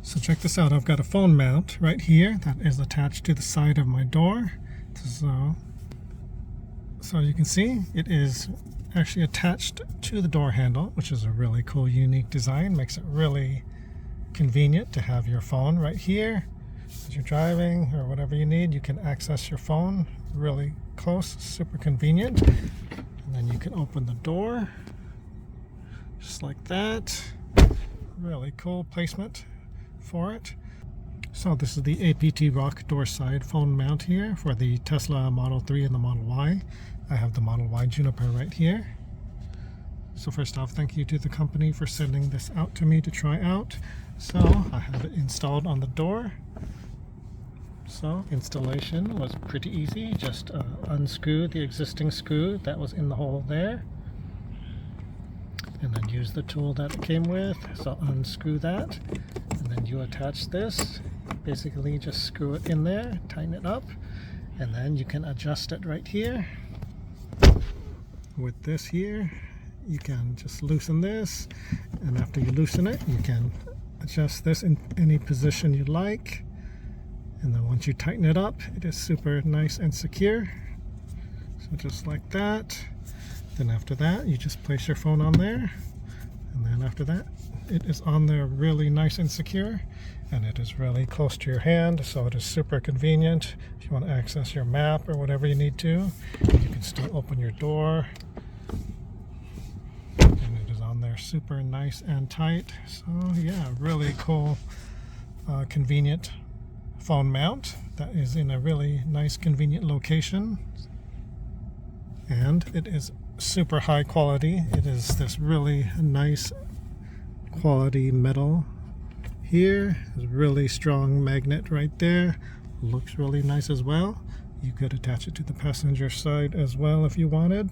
So check this out, I've got a phone mount right here that is attached to the side of my door. So you can see it is actually attached to the door handle, which is a really cool, unique design. Makes it really convenient to have your phone right here. As you're driving or whatever you need, you can access your phone really close, super convenient. And then you can open the door just like that. Really cool placement for it. So this is the APT Rock door side phone mount here for the Tesla Model 3 and the Model Y. I have the Model Y Juniper right here. So first off, thank you to the company for sending this out to me to try out. So I have it installed on the door. So installation was pretty easy. Just unscrew the existing screw that was in the hole there, and then use the tool that it came with. So unscrew that, and then you attach this. Basically just screw it in there, tighten it up, and then you can adjust it right here. With this here, you can just loosen this, and after you loosen it, you can adjust this in any position you like. And then once you tighten it up, it is super nice and secure. So just like that. Then after that, you just place your phone on there. And then after that, it is on there really nice and secure. And it is really close to your hand, so it is super convenient. If you want to access your map or whatever you need to, you can still open your door. And it is on there super nice and tight. So yeah, really cool, convenient phone mount that is in a really nice, convenient location. And it is super high quality. It is this really nice quality metal here. There's a really strong magnet right there. Looks really nice as well. You could attach it to the passenger side as well if you wanted.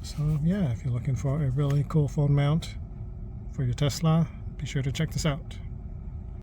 So yeah, if you're looking for a really cool phone mount for your Tesla, be sure to check this out.